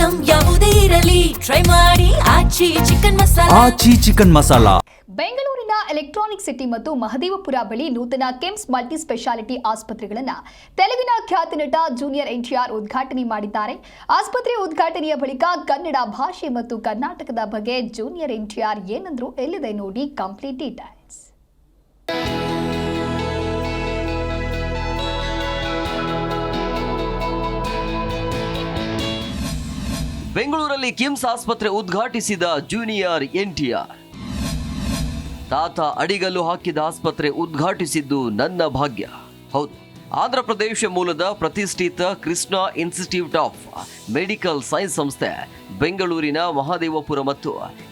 Item ಯಾವುದೇ ಇರಲಿ try ಮಾಡಿ ಆಚಿ ಚಿಕನ್ ಮಸಾಲಾ. ಬೆಂಗಳೂರಿನ ಎಲೆಕ್ಟ್ರಾನಿಕ್ ಸಿಟಿ ಮತ್ತು ಮಹದೇವಪುರ ಬಳಿ ನೂತನ ಕಿಮ್ಸ್ ಮಲ್ಟಿ ಸ್ಪೆಷಾಲಿಟಿ ಆಸ್ಪತ್ರೆಗಳನ್ನು ತೆಲುಗಿನ ಖ್ಯಾತ ನಟ ಜೂನಿಯರ್ ಎನ್ಟಿಆರ್ ಉದ್ಘಾಟನೆ ಮಾಡಿದ್ದಾರೆ. ಆಸ್ಪತ್ರೆ ಉದ್ಘಾಟನೆಯ ಬಳಿಕ ಕನ್ನಡ ಭಾಷೆ ಮತ್ತು ಕರ್ನಾಟಕದ ಬಗ್ಗೆ ಜೂನಿಯರ್ ಎನ್ಟಿಆರ್ ಏನಂದ್ರು ಎಲ್ಲಿದೆ ನೋಡಿ ಕಂಪ್ಲೀಟ್ ಡೀಟೇಲ್ಸ್. ಬೆಂಗಳೂರಲ್ಲಿ ಕಿಮ್ಸ್ ಆಸ್ಪತ್ರೆ ಉದ್ಘಾಟಿಸಿದ ಜೂನಿಯರ್ ಎನ್ಟಿಆರ್. ತಾತ ಅಡಿಗಲ್ಲು ಹಾಕಿದ ಆಸ್ಪತ್ರೆ ಉದ್ಘಾಟಿಸಿದ್ದು ನನ್ನ ಭಾಗ್ಯ. ಹೌದು, ಆಂಧ್ರ ಪ್ರದೇಶ ಮೂಲದ ಪ್ರತಿಷ್ಠಿತ Krishna institute of medical science ಸಂಸ್ಥೆ ಬೆಂಗಳೂರಿನ ಮಹದೇವಪುರ ಮತ್ತು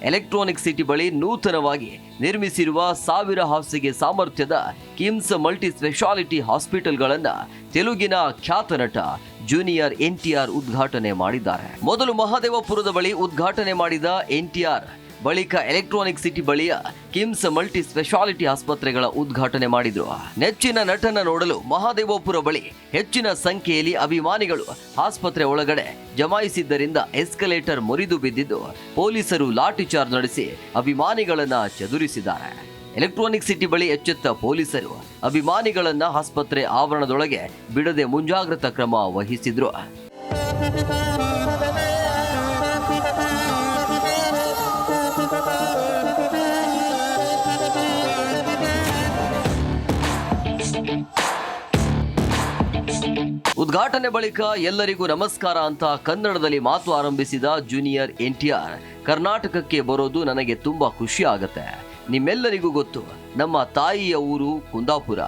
ಎಲೆಕ್ಟ್ರಾನಿಕ್ ಸಿಟಿ ಬಳಿ ನೂತನವಾಗಿ ನಿರ್ಮಿಸಿರುವ 1000 ಹಾಸಿಗೆ ಸಾಮರ್ಥ್ಯದ ಕಿಮ್ಸ್ ಮಲ್ಟಿ ಸ್ಪೆಷಾಲಿಟಿ ಹಾಸ್ಪಿಟಲ್ಗಳನ್ನು ತೆಲುಗಿನ ಖ್ಯಾತ ನಟ ಜೂನಿಯರ್ ಎನ್ಟಿಆರ್ ಉದ್ಘಾಟನೆ ಮಾಡಿದ್ದಾರೆ. ಮೊದಲು ಮಹದೇವಪುರದ ಬಳಿ ಉದ್ಘಾಟನೆ ಮಾಡಿದ ಎನ್ಟಿಆರ್ ಬಳಿಕ ಎಲೆಕ್ಟ್ರಾನಿಕ್ ಸಿಟಿ ಬಳಿಯ ಕಿಮ್ಸ್ ಮಲ್ಟಿ ಸ್ಪೆಷಾಲಿಟಿ ಆಸ್ಪತ್ರೆಗಳ ಉದ್ಘಾಟನೆ ಮಾಡಿದ್ರು. ನೆಚ್ಚಿನ ನಟನ ನೋಡಲು ಮಹದೇವಪುರ ಬಳಿ ಹೆಚ್ಚಿನ ಸಂಖ್ಯೆಯಲ್ಲಿ ಅಭಿಮಾನಿಗಳು ಆಸ್ಪತ್ರೆ ಒಳಗಡೆ ಜಮಾಯಿಸಿದ್ದರಿಂದ ಎಸ್ಕಲೇಟರ್ ಮುರಿದು ಬಿದ್ದಿದ್ದು ಪೊಲೀಸರು ಲಾಠಿ ಚಾರ್ಜ್ ನಡೆಸಿ ಅಭಿಮಾನಿಗಳನ್ನ ಚದುರಿಸಿದ್ದಾರೆ. ಎಲೆಕ್ಟ್ರಾನಿಕ್ ಸಿಟಿ ಬಳಿ ಎಚ್ಚೆತ್ತ ಪೊಲೀಸರು ಅಭಿಮಾನಿಗಳನ್ನ ಆಸ್ಪತ್ರೆ ಆವರಣದೊಳಗೆ ಬಿಡದೆ ಮುಂಜಾಗ್ರತಾ ಕ್ರಮ ವಹಿಸಿದ್ರು. ಉದ್ಘಾಟನೆ ಬಳಿಕ ಎಲ್ಲರಿಗೂ ನಮಸ್ಕಾರ ಅಂತ ಕನ್ನಡದಲ್ಲಿ ಮಾತು ಆರಂಭಿಸಿದ ಜೂನಿಯರ್ ಎನ್ಟಿಆರ್, ಕರ್ನಾಟಕಕ್ಕೆ ಬರೋದು ನನಗೆ ತುಂಬಾ ಖುಷಿ ಆಗತ್ತೆ. ನಿಮ್ಮೆಲ್ಲರಿಗೂ ಗೊತ್ತು, ನಮ್ಮ ತಾಯಿಯ ಊರು ಕುಂದಾಪುರ.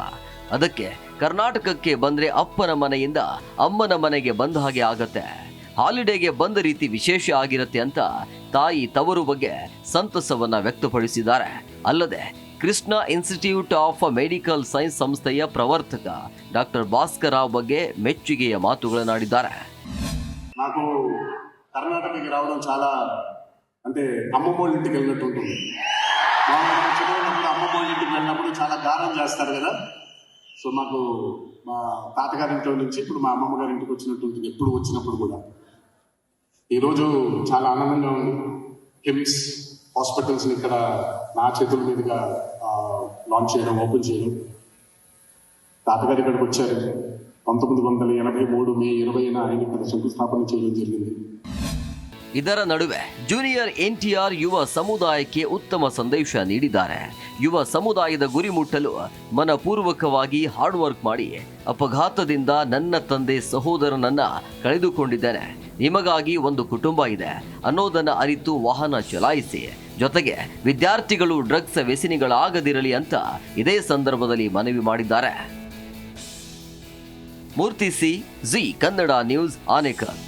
ಅದಕ್ಕೆ ಕರ್ನಾಟಕಕ್ಕೆ ಬಂದ್ರೆ ಅಪ್ಪನ ಮನೆಯಿಂದ ಅಮ್ಮನ ಮನೆಗೆ ಬಂದ ಹಾಗೆ ಆಗತ್ತೆ. ಹಾಲಿಡೇಗೆ ಬಂದ ರೀತಿ ವಿಶೇಷ ಆಗಿರತ್ತೆ ಅಂತ ತಾಯಿ ತವರು ಬಗ್ಗೆ ಸಂತಸವನ್ನ ವ್ಯಕ್ತಪಡಿಸಿದ್ದಾರೆ. ಅಲ್ಲದೆ Krishna institute of medical science ಸಂಸ್ಥೆಯ ಪ್ರವರ್ತಕ ಡಾಕ್ಟರ್ ಭಾಸ್ಕರ್ ರಾವ್ ಬಗ್ಗೆ ಮೆಚ್ಚುಗೆಯ మాటಗಳನ್ನಾಡಿದ್ದಾರೆ. నాకు కర్ణాటకకి రావడం చాలా అంటే అమ్మమ్మ వాళ్ళ ఇంటికి వెళ్ళినట్టు ఉంటుంది. చిన్నప్పుడు అమ్మమ్మ వాళ్ళ ఇంటికి వెళ్ళినప్పుడు చాలా గారం చేస్తారు కదా. సో మాకు మా తాతగారి ఇంట్లో నుంచి ఇప్పుడు మా అమ్మమ్మ గారి ఇంటికి వచ్చినట్టు ఉంటుంది ఎప్పుడు వచ్చినప్పుడు కూడా. ఈరోజు చాలా ఆనందంగా ఉంది. కిమ్స్ హాస్పిటల్స్ని ఇక్కడ నా చేతుల మీదుగా లాంచ్ చేయడం, ఓపెన్ చేయడం. తాతగారు ఇక్కడికి వచ్చారు 1983 మే 20న ఆయన ఇక్కడ శంకుస్థాపన చేయడం జరిగింది. ಇದರ ನಡುವೆ ಜೂನಿಯರ್ ಎನ್ಟಿಆರ್ ಯುವ ಸಮುದಾಯಕ್ಕೆ ಉತ್ತಮ ಸಂದೇಶ ನೀಡಿದ್ದಾರೆ. ಯುವ ಸಮುದಾಯದ ಗುರಿ ಮುಟ್ಟಲು ಮನಪೂರ್ವಕವಾಗಿ ಹಾರ್ಡ್ ವರ್ಕ್ ಮಾಡಿ ಅಪಘಾತದಿಂದ ನನ್ನ ತಂದೆ ಸಹೋದರನನ್ನ ಕಳೆದುಕೊಂಡಿದ್ದೇನೆ. ನಿಮಗಾಗಿ ಒಂದು ಕುಟುಂಬ ಇದೆ ಅನ್ನೋದನ್ನ ಅರಿತು ವಾಹನ ಚಲಾಯಿಸಿ. ಜೊತೆಗೆ ವಿದ್ಯಾರ್ಥಿಗಳು ಡ್ರಗ್ಸ್ ವ್ಯಸನಿಗಳಾಗದಿರಲಿ ಅಂತ ಇದೇ ಸಂದರ್ಭದಲ್ಲಿ ಮನವಿ ಮಾಡಿದ್ದಾರೆ. Murthy C, Zee Kannada news, Anekal.